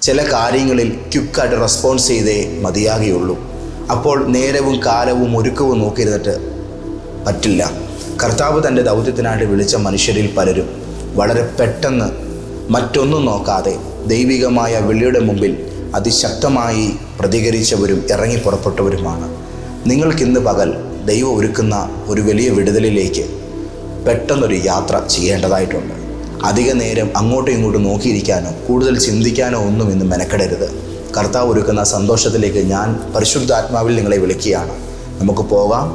ചില കാര്യങ്ങളിൽ ക്വിക്കായിട്ട് റെസ്പോൺസ് ചെയ്തേ മതിയാകുകയുള്ളൂ. അപ്പോൾ നേരവും കാലവും ഒരുക്കവും നോക്കിയിരുന്നിട്ട് പറ്റില്ല. കർത്താവ് തൻ്റെ ദൗത്യത്തിനായിട്ട് വിളിച്ച മനുഷ്യരിൽ പലരും വളരെ പെട്ടെന്ന് മറ്റൊന്നും നോക്കാതെ ദൈവികമായ വിളിയുടെ മുമ്പിൽ അതിശക്തമായി പ്രതികരിച്ചവരും ഇറങ്ങി പുറപ്പെട്ടവരുമാണ്. നിങ്ങൾക്കിന്ന് പകൽ ദൈവം ഒരുക്കുന്ന ഒരു വലിയ വിടുതലിലേക്ക് പെട്ടെന്നൊരു യാത്ര ചെയ്യേണ്ടതായിട്ടുണ്ട്. അധിക നേരം അങ്ങോട്ടും ഇങ്ങോട്ടും നോക്കിയിരിക്കാനോ കൂടുതൽ ചിന്തിക്കാനോ ഒന്നും ഇന്ന് മെനക്കെടരുത്. കർത്താവ് ഒരുക്കുന്ന സന്തോഷത്തിലേക്ക് ഞാൻ പരിശുദ്ധാത്മാവിൽ നിങ്ങളെ വിളിക്കുകയാണ്. നമുക്ക് പോകാം.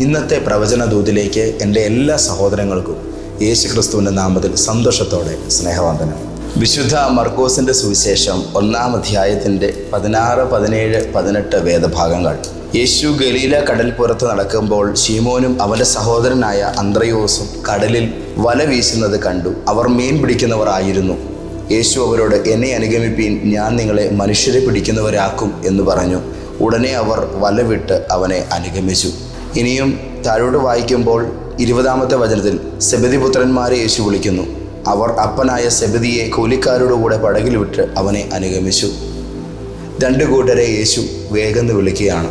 ഇന്നത്തെ പ്രവചന ദൂതിലേക്ക് എൻ്റെ എല്ലാ സഹോദരങ്ങൾക്കും യേശു ക്രിസ്തുവിൻ്റെ നാമത്തിൽ സന്തോഷത്തോടെ സ്നേഹവന്ദനം. വിശുദ്ധ മർക്കോസിൻ്റെ സുവിശേഷം 1-ാം അധ്യായത്തിൻ്റെ 16, 17, 18 വേദഭാഗങ്ങൾ. യേശു ഗലീല കടൽപ്പുറത്ത് നടക്കുമ്പോൾ ശീമോനും അവൻ്റെ സഹോദരനായ അന്ത്രയോസും കടലിൽ വല വീശുന്നത് കണ്ടു. അവർ മീൻ പിടിക്കുന്നവർ ആയിരുന്നു. യേശു അവരോട്, എന്നെ അനുഗമിപ്പീൻ, ഞാൻ നിങ്ങളെ മനുഷ്യരെ പിടിക്കുന്നവരാക്കും എന്ന് പറഞ്ഞു. ഉടനെ അവർ വല വിട്ട് അവനെ അനുഗമിച്ചു. ഇനിയും താഴോട്ട് വായിക്കുമ്പോൾ 20-ാമത്തെ വചനത്തിൽ സെബെദിപുത്രന്മാരെ യേശു വിളിക്കുന്നു. അവർ അപ്പനായ സെബെദിയെ കൂലിക്കാരുടെ കൂടെ പടകിൽ വിട്ട് അവനെ അനുഗമിച്ചു. 2 കൂട്ടരെ യേശു വേഗം വിളിക്കുകയാണ്.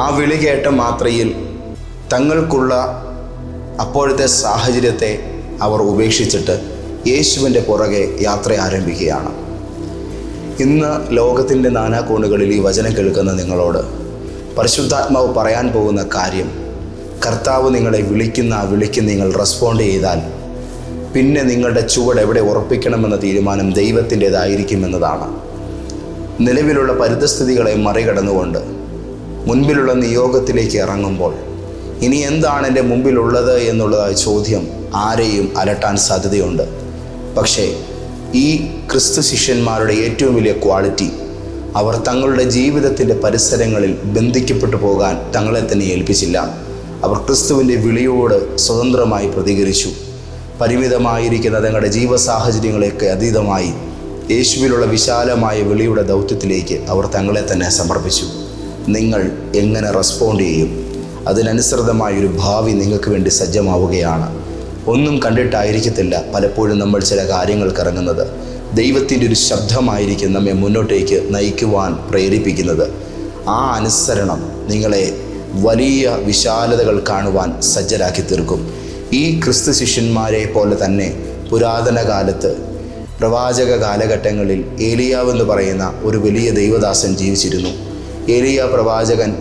ആ വിളി കേട്ട മാത്രയിൽ തങ്ങൾക്കുള്ള അപ്പോഴത്തെ സാഹചര്യത്തെ അവർ ഉപേക്ഷിച്ചിട്ട് യേശുവിൻ്റെ പുറകെ യാത്ര ആരംഭിക്കുകയാണ്. ഇന്ന് ലോകത്തിൻ്റെ നാനാകോണുകളിൽ ഈ വചനം കേൾക്കുന്ന നിങ്ങളോട് പരിശുദ്ധാത്മാവ് പറയാൻ പോകുന്ന കാര്യം, കർത്താവ് നിങ്ങളെ വിളിക്ക് നിങ്ങൾ റെസ്പോണ്ട് ചെയ്താൽ പിന്നെ നിങ്ങളുടെ ചുവട് എവിടെ ഉറപ്പിക്കണമെന്ന തീരുമാനം ദൈവത്തിൻ്റെതായിരിക്കുമെന്നതാണ്. നിലവിലുള്ള പരിതസ്ഥിതികളെ മറികടന്നുകൊണ്ട് മുൻപിലുള്ള നിയോഗത്തിലേക്ക് ഇറങ്ങുമ്പോൾ ഇനി എന്താണ് എൻ്റെ മുമ്പിലുള്ളത് എന്നുള്ള ചോദ്യം ആരെയും അലട്ടാൻ സാധ്യതയുണ്ട്. പക്ഷേ ഈ ക്രിസ്തു ശിഷ്യന്മാരുടെ ഏറ്റവും വലിയ ക്വാളിറ്റി, അവർ തങ്ങളുടെ ജീവിതത്തിൻ്റെ പരിസരങ്ങളിൽ ബന്ധിക്കപ്പെട്ടു പോകാൻ തങ്ങളെ തന്നെ ഏൽപ്പിച്ചില്ല. അവർ ക്രിസ്തുവിൻ്റെ വിളിയോട് സ്വതന്ത്രമായി പ്രതികരിച്ചു. പരിമിതമായിരിക്കുന്ന തങ്ങളുടെ ജീവസാഹചര്യങ്ങളെയൊക്കെ അതീതമായി യേശുവിലുള്ള വിശാലമായ വിളിയുടെ ദൗത്യത്തിലേക്ക് അവർ തങ്ങളെ തന്നെ സമർപ്പിച്ചു. നിങ്ങൾ എങ്ങനെ റെസ്പോണ്ട് ചെയ്യും? അതിനനുസൃതമായൊരു ഭാവി നിങ്ങൾക്ക് വേണ്ടി സജ്ജമാവുകയാണ്. ഒന്നും കണ്ടിട്ടായിരിക്കത്തില്ല പലപ്പോഴും നമ്മൾ ചില കാര്യങ്ങൾക്ക് ഇറങ്ങുന്നത്. ദൈവത്തിൻ്റെ ഒരു ശബ്ദമായിരിക്കും നമ്മെ മുന്നോട്ടേക്ക് നയിക്കുവാൻ പ്രേരിപ്പിക്കുന്നത്. ആ അനുസരണം നിങ്ങളെ വലിയ വിശാലതകൾ കാണുവാൻ സജ്ജരാക്കി തീർക്കും. ഈ ക്രിസ്തു ശിഷ്യന്മാരെ പോലെ തന്നെ പുരാതന കാലത്ത് പ്രവാചക കാലഘട്ടങ്ങളിൽ ഏലിയാവ് എന്ന് പറയുന്ന ഒരു വലിയ ദൈവദാസൻ ജീവിച്ചിരുന്നു. ഏലിയ പ്രവാചകൻ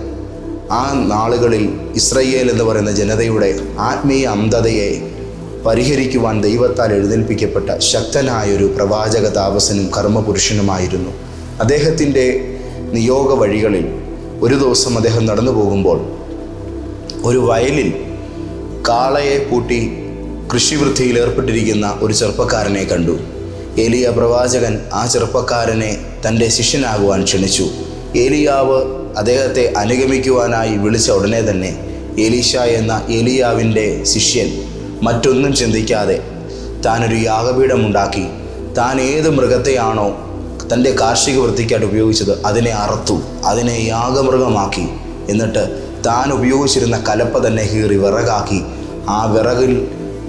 ആ നാളുകളിൽ ഇസ്രയേൽ എന്ന് പറയുന്ന ജനതയുടെ ആത്മീയ അന്ധതയെ പരിഹരിക്കുവാൻ ദൈവത്താൽ എഴുന്നേൽപ്പിക്കപ്പെട്ട ശക്തനായൊരു പ്രവാചക താപസനും കർമ്മപുരുഷനുമായിരുന്നു. അദ്ദേഹത്തിൻ്റെ നിയോഗ വഴികളിൽ ഒരു ദിവസം അദ്ദേഹം നടന്നു പോകുമ്പോൾ ഒരു വയലിൽ കാളയെ പൂട്ടി കൃഷിവൃത്തിയിൽ ഏർപ്പെട്ടിരിക്കുന്ന ഒരു ചെറുപ്പക്കാരനെ കണ്ടു. ഏലിയ പ്രവാചകൻ ആ ചെറുപ്പക്കാരനെ തൻ്റെ ശിഷ്യനാകുവാൻ ക്ഷണിച്ചു. ഏലിയാവ് അദ്ദേഹത്തെ അനുഗമിക്കുവാനായി വിളിച്ച ഉടനെ തന്നെ എലീശ എന്ന ഏലിയാവിൻ്റെ ശിഷ്യൻ മറ്റൊന്നും ചിന്തിക്കാതെ താനൊരു യാഗപീഠമുണ്ടാക്കി താൻ ഏത് മൃഗത്തെയാണോ തൻ്റെ കാർഷിക വൃത്തിക്കായിട്ട് ഉപയോഗിച്ചത് അതിനെ അറുത്തു, അതിനെ യാഗമൃഗമാക്കി. എന്നിട്ട് താൻ ഉപയോഗിച്ചിരുന്ന കലപ്പ തന്നെ കീറി വിറകാക്കി ആ വിറകിൽ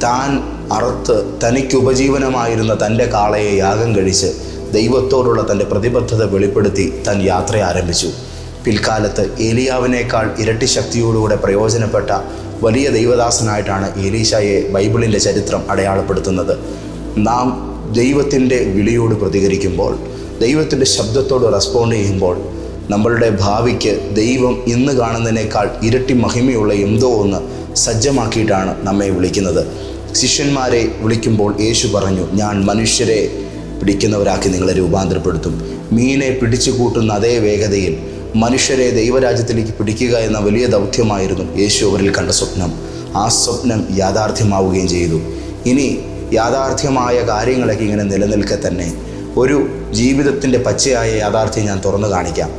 താൻ അറുത്ത് തനിക്ക് ഉപജീവനമായിരുന്ന തൻ്റെ കാളയെ യാഗം കഴിച്ച് ദൈവത്തോടുള്ള തൻ്റെ പ്രതിബദ്ധത വെളിപ്പെടുത്തി താൻ യാത്ര ആരംഭിച്ചു. പിൽക്കാലത്ത് ഏലിയാവിനേക്കാൾ ഇരട്ടി ശക്തിയോടുകൂടെ പ്രയോജനപ്പെട്ട വലിയ ദൈവദാസനായിട്ടാണ് എലീശയെ ബൈബിളിൻ്റെ ചരിത്രം അടയാളപ്പെടുത്തുന്നത്. നാം ദൈവത്തിൻ്റെ വിളിയോട് പ്രതികരിക്കുമ്പോൾ, ദൈവത്തിൻ്റെ ശബ്ദത്തോട് റെസ്പോണ്ട് ചെയ്യുമ്പോൾ നമ്മളുടെ ഭാവിക്ക് ദൈവം ഇന്ന് കാണുന്നതിനേക്കാൾ ഇരട്ടി മഹിമയുള്ള എന്തോ ഒന്ന് സജ്ജമാക്കിയിട്ടാണ് നമ്മെ വിളിക്കുന്നത്. ശിഷ്യന്മാരെ വിളിക്കുമ്പോൾ യേശു പറഞ്ഞു, ഞാൻ മനുഷ്യരെ പിടിക്കുന്നവരാക്കി നിങ്ങളെ രൂപാന്തരപ്പെടുത്തും. മീനെ പിടിച്ചു കൂട്ടുന്ന അതേ വേഗതയിൽ മനുഷ്യരെ ദൈവരാജ്യത്തിലേക്ക് പിടിക്കുക എന്ന വലിയ ദൗത്യമായിരുന്നു യേശു അവരിൽ കണ്ട സ്വപ്നം. ആ സ്വപ്നം യാഥാർത്ഥ്യമാവുകയും ചെയ്തു. ഇനി യാഥാർത്ഥ്യമായ കാര്യങ്ങളൊക്കെ ഇങ്ങനെ നിലനിൽക്കെ തന്നെ ഒരു ജീവിതത്തിൻ്റെ പച്ചയായ യാഥാർത്ഥ്യം ഞാൻ തുറന്നു കാണിക്കാം.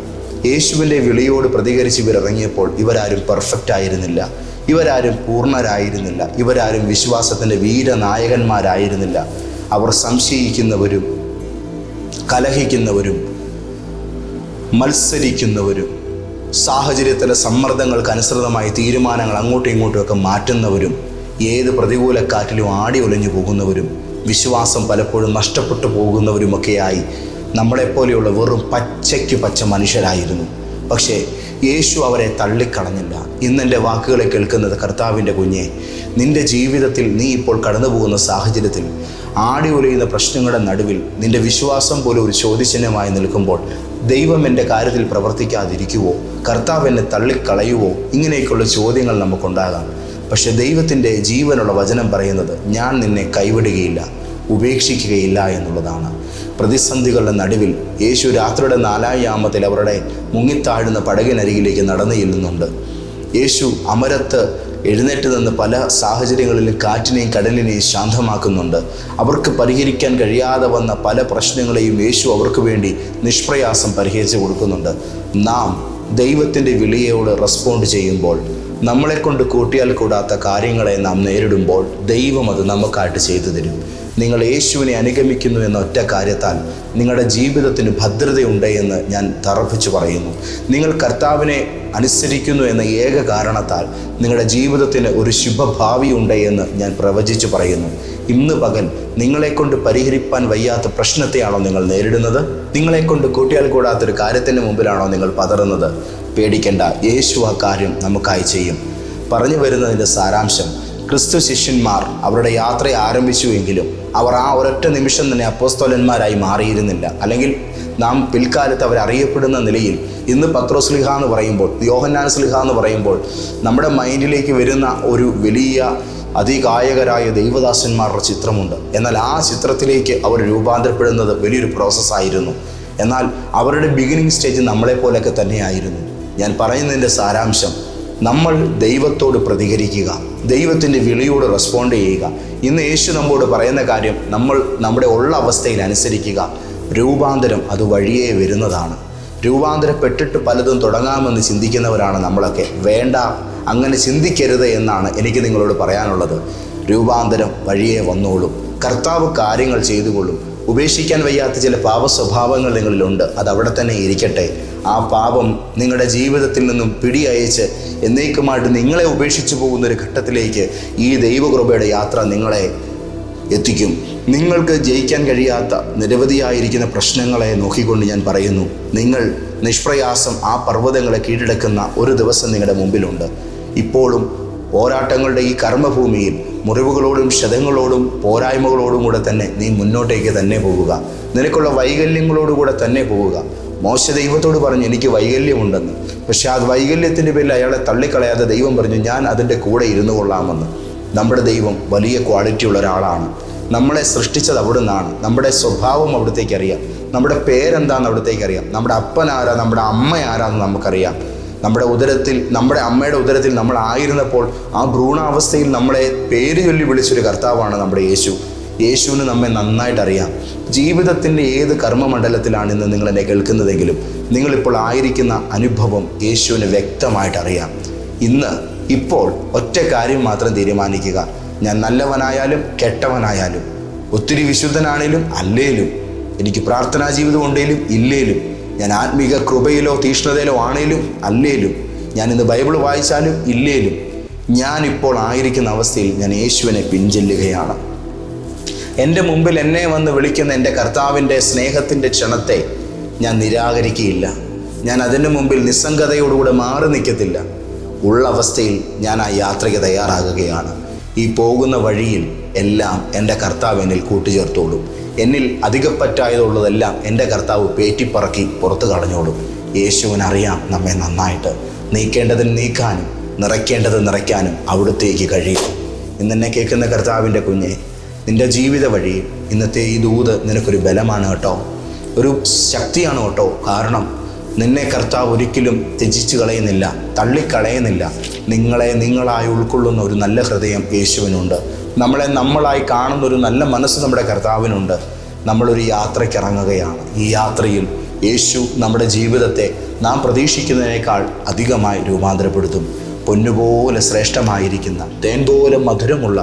യേശുവിൻ്റെ വിളിയോട് പ്രതികരിച്ച് ഇവരിറങ്ങിയപ്പോൾ ഇവരാരും പെർഫെക്റ്റ് ആയിരുന്നില്ല, ഇവരാരും പൂർണ്ണരായിരുന്നില്ല, ഇവരാരും വിശ്വാസത്തിൻ്റെ വീരനായകന്മാരായിരുന്നില്ല. അവർ സംശയിക്കുന്നവരും കലഹിക്കുന്നവരും മത്സരിക്കുന്നവരും സാഹചര്യത്തിൻ്റെ സമ്മർദ്ദങ്ങൾക്ക് അനുസൃതമായി തീരുമാനങ്ങൾ അങ്ങോട്ടും ഇങ്ങോട്ടുമൊക്കെ മാറ്റുന്നവരും ഏത് പ്രതികൂലക്കാറ്റിലും ആടി ഒലിഞ്ഞു പോകുന്നവരും വിശ്വാസം പലപ്പോഴും നഷ്ടപ്പെട്ടു പോകുന്നവരുമൊക്കെയായി നമ്മളെപ്പോലെയുള്ള വെറും പച്ചയ്ക്ക് പച്ച മനുഷ്യരായിരുന്നു. പക്ഷേ യേശു അവരെ തള്ളിക്കളഞ്ഞില്ല. ഇന്നെൻ്റെ വാക്കുകളെ കേൾക്കുന്നത് കർത്താവിൻ്റെ കുഞ്ഞെ, നിൻ്റെ ജീവിതത്തിൽ നീ ഇപ്പോൾ കടന്നു പോകുന്ന സാഹചര്യത്തിൽ ആടി ഉലയുന്ന പ്രശ്നങ്ങളുടെ നടുവിൽ നിൻ്റെ വിശ്വാസം പോലും ഒരു ചോദ്യചിഹ്നമായി നിൽക്കുമ്പോൾ ദൈവം എൻ്റെ കാര്യത്തിൽ പ്രവർത്തിക്കാതിരിക്കുവോ, കർത്താവ് എന്നെ തള്ളിക്കളയുവോ, ഇങ്ങനെയൊക്കെയുള്ള ചോദ്യങ്ങൾ നമുക്കുണ്ടാകാം. പക്ഷേ ദൈവത്തിൻ്റെ ജീവനുള്ള വചനം പറയുന്നത് ഞാൻ നിന്നെ കൈവിടുകയില്ല, ഉപേക്ഷിക്കുകയില്ല എന്നുള്ളതാണ്. പ്രതിസന്ധികളുടെ നടുവിൽ യേശു രാത്രിയുടെ 4-ാം യാമത്തിൽ അവരുടെ മുങ്ങിത്താഴുന്ന പടകിനരികിലേക്ക് നടന്നു ചെല്ലുന്നുണ്ട്. യേശു അമരത്ത് എഴുന്നേറ്റ് നിന്ന് പല സാഹചര്യങ്ങളിലും കാറ്റിനെയും കടലിനെയും ശാന്തമാക്കുന്നുണ്ട്. അവർക്ക് പരിഹരിക്കാൻ കഴിയാതെ വന്ന പല പ്രശ്നങ്ങളെയും യേശു അവർക്ക് വേണ്ടി നിഷ്പ്രയാസം പരിഹരിച്ചു കൊടുക്കുന്നുണ്ട്. നാം ദൈവത്തിൻ്റെ വിളിയോട് റെസ്പോണ്ട് ചെയ്യുമ്പോൾ, നമ്മളെക്കൊണ്ട് കൂട്ടിയാൽ കൂടാത്ത കാര്യങ്ങളെ നാം നേരിടുമ്പോൾ ദൈവം അത് നമുക്കായിട്ട് ചെയ്തു തരും. നിങ്ങൾ യേശുവിനെ അനുഗമിക്കുന്നു എന്ന ഒറ്റ കാര്യത്താൽ നിങ്ങളുടെ ജീവിതത്തിന് ഭദ്രതയുണ്ട് എന്ന് ഞാൻ തറപ്പിച്ചു പറയുന്നു. നിങ്ങൾ കർത്താവിനെ അനുസരിക്കുന്നു എന്ന ഏക കാരണത്താൽ നിങ്ങളുടെ ജീവിതത്തിന് ഒരു ശുഭഭാവി ഉണ്ട് എന്ന് ഞാൻ പ്രവചിച്ചു പറയുന്നു. ഇന്ന് പകൽ നിങ്ങളെക്കൊണ്ട് പരിഹരിപ്പാൻ വയ്യാത്ത പ്രശ്നത്തെയാണോ നിങ്ങൾ നേരിടുന്നത്? നിങ്ങളെക്കൊണ്ട് കൂട്ടിയാൽ കൂടാത്തൊരു കാര്യത്തിന് മുമ്പിലാണോ നിങ്ങൾ പതറുന്നത്? പേടിക്കേണ്ട, യേശു ആ കാര്യം നമുക്കായി ചെയ്യും. പറഞ്ഞു വരുന്നതിൻ്റെ സാരാംശം, ക്രിസ്തു ശിഷ്യന്മാർ അവരുടെ യാത്ര ആരംഭിച്ചുവെങ്കിലും അവർ ആ ഒരൊറ്റ നിമിഷം തന്നെ അപ്പോസ്തലന്മാരായി മാറിയിരുന്നില്ല. അല്ലെങ്കിൽ നാം പിൽക്കാലത്ത് അവരറിയപ്പെടുന്ന നിലയിൽ ഇന്ന് പത്രോസ് ശ്ലീഹ എന്ന് പറയുമ്പോൾ, യോഹന്നാൻ ശ്ലീഹ എന്ന് പറയുമ്പോൾ നമ്മുടെ മൈൻഡിലേക്ക് വരുന്ന ഒരു വലിയ അതികായകരായ ദൈവദാസന്മാരുടെ ചിത്രമുണ്ട്. എന്നാൽ ആ ചിത്രത്തിലേക്ക് അവർ രൂപാന്തരപ്പെടുന്നത് വലിയൊരു പ്രോസസ്സായിരുന്നു. എന്നാൽ അവരുടെ ബിഗിനിങ് സ്റ്റേജ് നമ്മളെപ്പോലൊക്കെ തന്നെയായിരുന്നു. ഞാൻ പറയുന്നതിൻ്റെ സാരാംശം, നമ്മൾ ദൈവത്തോട് പ്രതികരിക്കുക, ദൈവത്തിൻ്റെ വിളിയോട് റെസ്പോണ്ട് ചെയ്യുക. ഇന്ന് യേശു നമ്മോട് പറയുന്ന കാര്യം, നമ്മൾ നമ്മുടെ ഉള്ള അവസ്ഥയിൽ അനുസരിക്കുക. രൂപാന്തരം അത് വഴിയേ വരുന്നതാണ്. രൂപാന്തരപ്പെട്ടിട്ട് പലതും തുടങ്ങാമെന്ന് ചിന്തിക്കുന്നവരാണ് നമ്മളൊക്കെ. വേണ്ട, അങ്ങനെ ചിന്തിക്കരുത് എന്നാണ് എനിക്ക് നിങ്ങളോട് പറയാനുള്ളത്. രൂപാന്തരം വഴിയേ വന്നോളും. കർത്താവ് കാര്യങ്ങൾ ചെയ്തുകൊള്ളും. ഉപേക്ഷിക്കാൻ വയ്യാത്ത ചില പാപ സ്വഭാവങ്ങൾ നിങ്ങളിലുണ്ട്, അതവിടെ തന്നെ ഇരിക്കട്ടെ. ആ പാപം നിങ്ങളുടെ ജീവിതത്തിൽ നിന്നും പിടിയയച്ച് എന്നേക്കുമായിട്ട് നിങ്ങളെ ഉപേക്ഷിച്ചു പോകുന്നൊരു ഘട്ടത്തിലേക്ക് ഈ ദൈവകൃപയുടെ യാത്ര നിങ്ങളെ എത്തിക്കും. നിങ്ങൾക്ക് ജയിക്കാൻ കഴിയാത്ത നിരവധിയായിരിക്കുന്ന പ്രശ്നങ്ങളെ നോക്കിക്കൊണ്ട് ഞാൻ പറയുന്നു, നിങ്ങൾ നിഷ്പ്രയാസം ആ പർവ്വതങ്ങളെ കീഴടക്കുന്ന ഒരു ദിവസം നിങ്ങളുടെ മുമ്പിലുണ്ട്. ഇപ്പോഴും പോരാട്ടങ്ങളുടെ ഈ കർമ്മഭൂമിയിൽ മുറിവുകളോടും ക്ഷതങ്ങളോടും പോരായ്മകളോടും കൂടെ തന്നെ നീ മുന്നോട്ടേക്ക് തന്നെ പോവുക. നിനക്കുള്ള വൈകല്യങ്ങളോടുകൂടെ തന്നെ പോവുക. മോശ ദൈവത്തോട് പറഞ്ഞു, എനിക്ക് വൈകല്യമുണ്ടെന്ന്. പക്ഷെ ആ വൈകല്യത്തിൻ്റെ പേരിൽ അയാളെ തള്ളിക്കളയാതെ ദൈവം പറഞ്ഞു, ഞാൻ അതിൻ്റെ കൂടെ ഇരുന്നു കൊള്ളാമെന്ന്. നമ്മുടെ ദൈവം വലിയ ക്വാളിറ്റി ഉള്ള ഒരാളാണ്. നമ്മളെ സൃഷ്ടിച്ചത് അവിടുന്നാണ്. നമ്മുടെ സ്വഭാവം അവിടത്തേക്ക് അറിയാം. നമ്മുടെ പേരെന്താണെന്ന് അവിടത്തേക്ക് അറിയാം. നമ്മുടെ അപ്പൻ ആരാ, നമ്മുടെ അമ്മ ആരാന്ന് നമുക്കറിയാം. നമ്മുടെ അമ്മയുടെ ഉദരത്തിൽ നമ്മളായിരുന്നപ്പോൾ ആ ഭ്രൂണാവസ്ഥയിൽ നമ്മളെ പേര് ചൊല്ലി വിളിച്ചൊരു കർത്താവാണ് നമ്മുടെ യേശു. യേശുവിന് നമ്മെ നന്നായിട്ട് അറിയാം. ജീവിതത്തിൻ്റെ ഏത് കർമ്മമണ്ഡലത്തിലാണ് ഇന്ന് നിങ്ങളെന്നെ കേൾക്കുന്നതെങ്കിലും നിങ്ങളിപ്പോൾ ആയിരിക്കുന്ന അനുഭവം യേശുവിന് വ്യക്തമായിട്ട് അറിയാം. ഇപ്പോൾ ഒറ്റ കാര്യം മാത്രം തീരുമാനിക്കുക, ഞാൻ നല്ലവനായാലും കെട്ടവനായാലും, ഒത്തിരി വിശുദ്ധനാണേലും അല്ലേലും, എനിക്ക് പ്രാർത്ഥനാ ജീവിതം ഉണ്ടേലും ഇല്ലേലും, ഞാൻ ആത്മീക കൃപയിലോ തീഷ്ണതയിലോ ആണേലും അല്ലേലും, ഞാൻ ഇന്ന് ബൈബിൾ വായിച്ചാലും ഇല്ലേലും, ഞാനിപ്പോൾ ആയിരിക്കുന്ന അവസ്ഥയിൽ ഞാൻ യേശുവിനെ പിൻചെല്ലുകയാണ്. എൻ്റെ മുമ്പിൽ എന്നെ വന്ന് വിളിക്കുന്ന എൻ്റെ കർത്താവിൻ്റെ സ്നേഹത്തിൻ്റെ ക്ഷണത്തെ ഞാൻ നിരാകരിക്കുകയില്ല. ഞാൻ അതിന് മുമ്പിൽ നിസ്സംഗതയോടുകൂടെ മാറി നിൽക്കത്തില്ല. ഉള്ള അവസ്ഥയിൽ ഞാൻ ആ യാത്രയ്ക്ക് തയ്യാറാകുകയാണ്. ഈ പോകുന്ന വഴിയിൽ എല്ലാം എൻ്റെ കർത്താവ് എന്നിൽ കൂട്ടിച്ചേർത്തോളും. എന്നിൽ അധികപ്പറ്റായതുള്ളതെല്ലാം എൻ്റെ കർത്താവ് പേറ്റിപ്പറക്കി പുറത്തു കളഞ്ഞോളും. യേശുവിനറിയാം നമ്മെ നന്നായിട്ട്. നീക്കേണ്ടതിൽ നീക്കാനും നിറയ്ക്കേണ്ടത് നിറയ്ക്കാനും അവിടുത്തേക്ക് കഴിയും. ഇന്നെന്നെ കേൾക്കുന്ന കർത്താവിൻ്റെ കുഞ്ഞെ, നിൻ്റെ ജീവിത വഴിയിൽ ഇന്നത്തെ ഈ ദൂത് നിനക്കൊരു ബലമാണ് കേട്ടോ, ഒരു ശക്തിയാണ് കേട്ടോ. കാരണം നിന്നെ കർത്താവ് ഒരിക്കലും ത്യജിച്ച് കളയുന്നില്ല, തള്ളിക്കളയുന്നില്ല. നിങ്ങളെ നിങ്ങളായി ഉൾക്കൊള്ളുന്ന ഒരു നല്ല ഹൃദയം യേശുവിനുണ്ട്. നമ്മളെ നമ്മളായി കാണുന്ന ഒരു നല്ല മനസ്സ് നമ്മുടെ കർത്താവിനുണ്ട്. നമ്മളൊരു യാത്രയ്ക്ക് ഇറങ്ങുകയാണ്. ഈ യാത്രയിൽ യേശു നമ്മുടെ ജീവിതത്തെ നാം പ്രതീക്ഷിക്കുന്നതിനേക്കാൾ അധികമായി രൂപാന്തരപ്പെടുത്തും. പൊന്നുപോലെ ശ്രേഷ്ഠമായിരിക്കുന്ന, തേൻ പോലെ മധുരമുള്ള,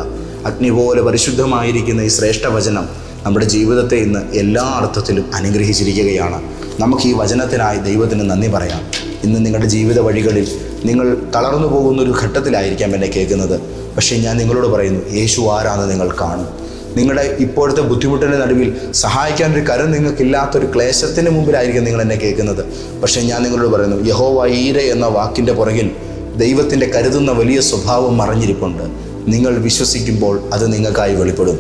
അഗ്നി പോലെ പരിശുദ്ധമായിരിക്കുന്ന ഈ ശ്രേഷ്ഠവചനം നമ്മുടെ ജീവിതത്തെ ഇന്ന് എല്ലാ അർത്ഥത്തിലും അനുഗ്രഹിച്ചിരിക്കുകയാണ്. നമുക്ക് ഈ വചനത്തിനായി ദൈവത്തിന് നന്ദി പറയാം. ഇന്ന് നിങ്ങളുടെ ജീവിത വഴികളിൽ നിങ്ങൾ തളർന്നു പോകുന്നൊരു ഘട്ടത്തിലായിരിക്കാം എന്നെ കേൾക്കുന്നത്. പക്ഷേ ഞാൻ നിങ്ങളോട് പറയുന്നു, യേശു ആരാന്ന് നിങ്ങൾ കാണും. നിങ്ങളുടെ ഇപ്പോഴത്തെ ബുദ്ധിമുട്ടിൻ്റെ നടുവിൽ സഹായിക്കാനൊരു കരം നിങ്ങൾക്കില്ലാത്തൊരു ക്ലേശത്തിന് മുമ്പിലായിരിക്കും നിങ്ങൾ എന്നെ കേൾക്കുന്നത്. പക്ഷേ ഞാൻ നിങ്ങളോട് പറയുന്നു, യഹോവ ഈരെ എന്ന വാക്കിൻ്റെ പുറകിൽ ദൈവത്തിൻ്റെ കരുതുന്ന വലിയ സ്വഭാവം മറഞ്ഞിരിപ്പുണ്ട്. നിങ്ങൾ വിശ്വസിക്കുമ്പോൾ അത് നിങ്ങൾക്കായി വെളിപ്പെടും.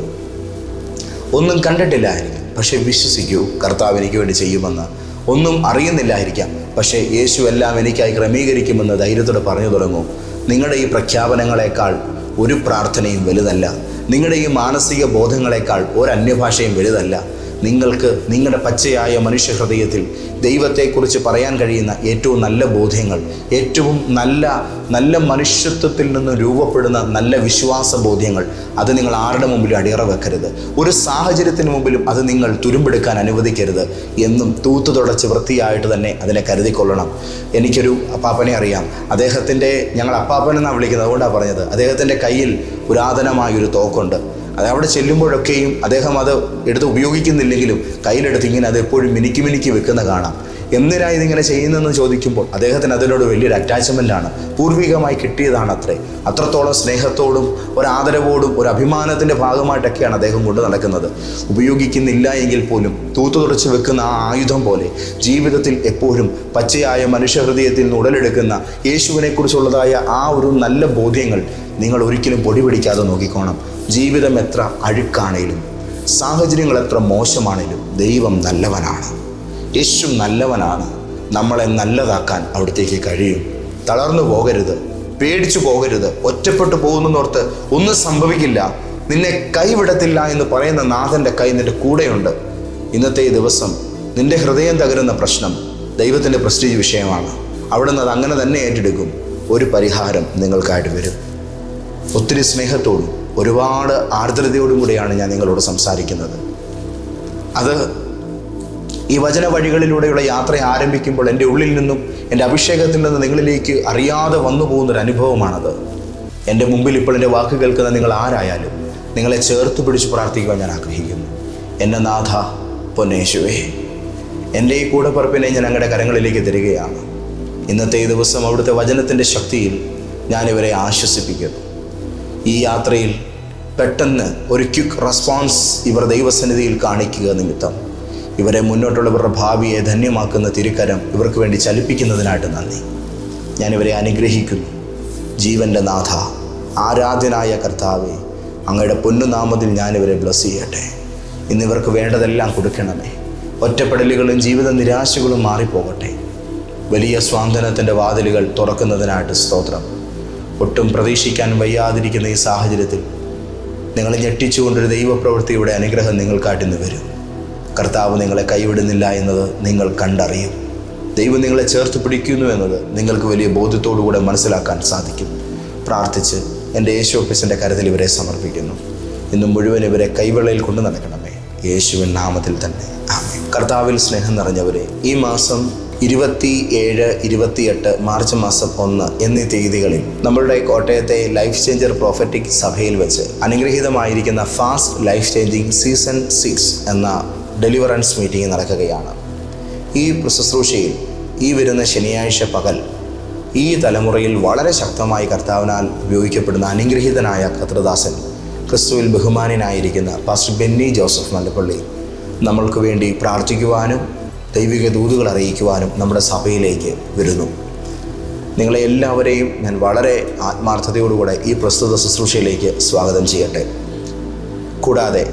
ഒന്നും കണ്ടിട്ടില്ലായിരിക്കും, പക്ഷേ വിശ്വസിക്കൂ, കർത്താവ് എനിക്ക് വേണ്ടി ചെയ്യുമെന്ന്. ഒന്നും അറിയുന്നില്ലായിരിക്കാം, പക്ഷേ യേശു എല്ലാം എനിക്കായി ക്രമീകരിക്കുമെന്ന് ധൈര്യത്തോടെ പറഞ്ഞു തുടങ്ങൂ. നിങ്ങളുടെ ഈ പ്രഖ്യാപനങ്ങളെക്കാൾ ഒരു പ്രാർത്ഥനയും വലുതല്ല. നിങ്ങളുടെ ഈ മാനസിക ബോധങ്ങളെക്കാൾ ഒരു അന്യഭാഷയും വലുതല്ല. നിങ്ങൾക്ക് നിങ്ങളുടെ പച്ചയായ മനുഷ്യഹൃദയത്തിൽ ദൈവത്തെക്കുറിച്ച് പറയാൻ കഴിയുന്ന ഏറ്റവും നല്ല ബോധ്യങ്ങൾ, ഏറ്റവും നല്ല മനുഷ്യത്വത്തിൽ നിന്ന് രൂപപ്പെടുന്ന നല്ല വിശ്വാസ ബോധ്യങ്ങൾ, അത് നിങ്ങൾ ആരുടെ മുമ്പിലും അടിയറ വെക്കരുത്. ഒരു സാഹചര്യത്തിന് മുമ്പിലും അത് നിങ്ങൾ തുരുമ്പെടുക്കാൻ അനുവദിക്കരുത്. എന്നും തൂത്തു തുടച്ച് വൃത്തിയായിട്ട് തന്നെ അതിനെ കരുതിക്കൊള്ളണം. എനിക്കൊരു അപ്പാപ്പനെ അറിയാം. ഞങ്ങൾ അപ്പാപ്പനെന്നാണ് വിളിക്കുന്നത്, അതുകൊണ്ടാണ് പറഞ്ഞത്. അദ്ദേഹത്തിൻ്റെ കയ്യിൽ പുരാതനമായൊരു തോക്കുണ്ട്. അത് അവിടെ ചെല്ലുമ്പോഴൊക്കെയും അദ്ദേഹം അത് എടുത്ത് ഉപയോഗിക്കുന്നില്ലെങ്കിലും കയ്യിലെടുത്ത് ഇങ്ങനെ അത് എപ്പോഴും മിനുക്കി വെക്കുന്ന കാണാം. എന്തിനാണ് ഇതിങ്ങനെ ചെയ്യുന്നതെന്ന് ചോദിക്കുമ്പോൾ അദ്ദേഹത്തിന് അതിനോട് വലിയൊരു അറ്റാച്ച്മെൻ്റാണ്. പൂർവികമായി കിട്ടിയതാണ് അത്രേ. അത്രത്തോളം സ്നേഹത്തോടും ഒരാദരവോടും ഒരു അഭിമാനത്തിൻ്റെ ഭാഗമായിട്ടൊക്കെയാണ് അദ്ദേഹം കൊണ്ട് നടക്കുന്നത്. ഉപയോഗിക്കുന്നില്ല എങ്കിൽ പോലും തൂത്തു തുടച്ച് വെക്കുന്ന ആ ആയുധം പോലെ ജീവിതത്തിൽ എപ്പോഴും പച്ചയായ മനുഷ്യഹൃദയത്തിൽ നിന്ന് ഉടലെടുക്കുന്ന യേശുവിനെക്കുറിച്ചുള്ളതായ ആ ഒരു നല്ല ബോധ്യങ്ങൾ നിങ്ങൾ ഒരിക്കലും പൊടി പിടിക്കാതെ നോക്കിക്കോണം. ജീവിതം എത്ര അഴുക്കാണേലും, സാഹചര്യങ്ങൾ എത്ര മോശമാണേലും ദൈവം നല്ലവനാണ്. യേശു നല്ലവനാണ്. നമ്മളെ നല്ലതാക്കാൻ അവിടത്തേക്ക് കഴിയും. തളർന്നു പോകരുത്, പേടിച്ചു പോകരുത്. ഒറ്റപ്പെട്ടു പോകുന്നോർത്ത് ഒന്നും സംഭവിക്കില്ല. നിന്നെ കൈവിടത്തില്ല എന്ന് പറയുന്ന നാഥൻ്റെ കൈ നിന്റെ കൂടെയുണ്ട്. ഇന്നത്തെ ഈ ദിവസം നിന്റെ ഹൃദയം തകരുന്ന പ്രശ്നം ദൈവത്തിൻ്റെ പ്രസ്റ്റീജ് വിഷയമാണ്. അവിടുന്ന് അത് അങ്ങനെ തന്നെ ഏറ്റെടുക്കും. ഒരു പരിഹാരം നിങ്ങൾക്കായിട്ട് വരും. ഒത്തിരി സ്നേഹത്തോടും ഒരുപാട് ആർദ്രതയോടും കൂടിയാണ് ഞാൻ നിങ്ങളോട് സംസാരിക്കുന്നത്. അത് ഈ വചന വഴികളിലൂടെയുള്ള യാത്ര ആരംഭിക്കുമ്പോൾ എൻ്റെ ഉള്ളിൽ നിന്നും എൻ്റെ അഭിഷേകത്തിൽ നിന്ന് നിങ്ങളിലേക്ക് അറിയാതെ വന്നു പോകുന്നൊരു അനുഭവമാണത്. എൻ്റെ മുമ്പിൽ ഇപ്പോൾ എൻ്റെ വാക്ക് കേൾക്കുന്ന നിങ്ങൾ ആരായാലും നിങ്ങളെ ചേർത്ത് പിടിച്ച് പ്രാർത്ഥിക്കുവാൻ ഞാൻ ആഗ്രഹിക്കുന്നു. എൻ്റെ നാഥ പൊന്നേശുവേ, എൻ്റെ ഈ കൂടപ്പറപ്പിനെ ഞാൻ അങ്ങയുടെ കരങ്ങളിലേക്ക് തരികയാണ്. ഇന്നത്തെ ഈ ദിവസം അവിടുത്തെ വചനത്തിൻ്റെ ശക്തിയിൽ ഞാനിവരെ ആശ്വസിപ്പിക്കുന്നു. ഈ യാത്രയിൽ പെട്ടെന്ന് ഒരു ക്വിക്ക് റെസ്പോൺസ് ഇവർ ദൈവസന്നിധിയിൽ കാണിക്കുക നിമിത്തം ഇവരെ മുന്നോട്ടുള്ളവരുടെ ഭാവിയെ ധന്യമാക്കുന്ന തിരുക്കരം ഇവർക്ക് വേണ്ടി ചലിപ്പിക്കുന്നതിനായിട്ട് നന്ദി. ഞാനിവരെ അനുഗ്രഹിക്കുന്നു. ജീവൻ്റെ നാഥ, ആരാധ്യനായ കർത്താവേ, അങ്ങയുടെ പൊന്നുനാമത്തിൽ ഞാനിവരെ ബ്ലസ് ചെയ്യട്ടെ. ഇന്നിവർക്ക് വേണ്ടതെല്ലാം കൊടുക്കണമേ. ഒറ്റപ്പെടലുകളും ജീവിത നിരാശകളും മാറിപ്പോകട്ടെ. വലിയ സ്വാന്തനത്തിൻ്റെ വാതിലുകൾ തുറക്കുന്നതിനായിട്ട് സ്തോത്രം. ഒട്ടും പ്രതീക്ഷിക്കാൻ വയ്യാതിരിക്കുന്ന ഈ സാഹചര്യത്തിൽ നിങ്ങൾ ഞെട്ടിച്ചുകൊണ്ടൊരു ദൈവപ്രവൃത്തിയുടെ അനുഗ്രഹം നിങ്ങൾക്കാട്ടിന്ന് വരും. കർത്താവ് നിങ്ങളെ കൈവിടുന്നില്ല എന്നത് നിങ്ങൾ കണ്ടറിയും. ദൈവം നിങ്ങളെ ചേർത്ത് പിടിക്കുന്നു എന്നത് നിങ്ങൾക്ക് വലിയ ബോധ്യത്തോടുകൂടെ മനസ്സിലാക്കാൻ സാധിക്കും. പ്രാർത്ഥിച്ച് എൻ്റെ യേശു ഓഫീസിൻ്റെ കരത്തിൽ ഇവരെ സമർപ്പിക്കുന്നു. ഇന്നും മുഴുവൻ ഇവരെ കൈവെള്ളയിൽ കൊണ്ടു നടക്കണമേ, യേശുവിൻ നാമത്തിൽ തന്നെ ആമേൻ. കർത്താവിൽ സ്നേഹം നിറഞ്ഞവരെ, ഈ മാസം 27, 28, മാർച്ച് മാസം 1 എന്നീ തീയതികളിൽ നമ്മളുടെ കോട്ടയത്തെ ലൈഫ് ചേഞ്ചർ പ്രോഫറ്റിക് സഭയിൽ വെച്ച് അനുഗ്രഹീതമായിരിക്കുന്ന ഫാസ്റ്റ് ലൈഫ് ചേഞ്ചിങ് സീസൺ 6 എന്ന ഡെലിവറൻസ് മീറ്റിംഗ് നടക്കുകയാണ്. ഈ ശുശ്രൂഷയിൽ ഈ വരുന്ന ശനിയാഴ്ച പകൽ ഈ തലമുറയിൽ വളരെ ശക്തമായി കർത്താവിനാൽ ഉപയോഗിക്കപ്പെടുന്ന അനുഗ്രഹീതനായ കർത്തൃദാസൻ, ക്രിസ്തുവിൽ ബഹുമാനനായിരിക്കുന്ന പാസ്റ്റർ ബെന്നി ജോസഫ് മല്ലപ്പള്ളി നമ്മൾക്ക് വേണ്ടി പ്രാർത്ഥിക്കുവാനും ദൈവിക ദൂതുകൾ അറിയിക്കുവാനും നമ്മുടെ സഭയിലേക്ക് വരുന്നു. നിങ്ങളെ എല്ലാവരെയും ഞാൻ വളരെ ആത്മാർത്ഥതയോടുകൂടെ ഈ പ്രസ്തുത ശുശ്രൂഷയിലേക്ക് സ്വാഗതം ചെയ്യട്ടെ. കൂടാതെ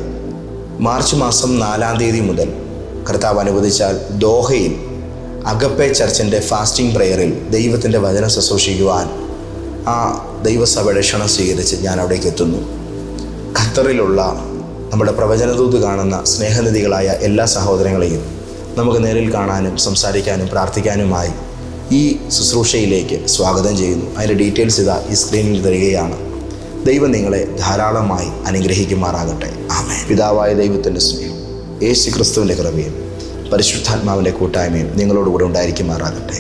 മാർച്ച് മാസം 4-ാം തീയതി മുതൽ കർത്താവ് അനുവദിച്ചാൽ ദോഹയിൽ അഗപ്പെ ചർച്ചിൻ്റെ ഫാസ്റ്റിംഗ് പ്രയറിൽ ദൈവത്തിൻ്റെ വചനം ശുശ്രൂഷിക്കുവാൻ ആ ദൈവസഭയുടെ ക്ഷണം സ്വീകരിച്ച് ഞാൻ അവിടേക്ക് എത്തുന്നു. ഖത്തറിലുള്ള നമ്മുടെ പ്രവചനദൂത് കാണുന്ന സ്നേഹനിധികളായ എല്ലാ സഹോദരങ്ങളെയും നമുക്ക് നേരിൽ കാണാനും സംസാരിക്കാനും പ്രാർത്ഥിക്കാനുമായി ഈ ശുശ്രൂഷയിലേക്ക് സ്വാഗതം ചെയ്യുന്നു. അതിൻ്റെ ഡീറ്റെയിൽസ് ഇതാ ഈ സ്ക്രീനിൽ തരികയാണ്. ദൈവം നിങ്ങളെ ധാരാളമായി അനുഗ്രഹിക്കുമാറാകട്ടെ. ആമേൻ. പിതാവായ ദൈവത്തിൻ്റെ സ്നേഹം, യേശു ക്രിസ്തുവിൻ്റെ കൃപയും പരിശുദ്ധാത്മാവിൻ്റെ കൂട്ടായ്മയും നിങ്ങളോടുകൂടെ ഉണ്ടായിരിക്കുമാറാകട്ടെ.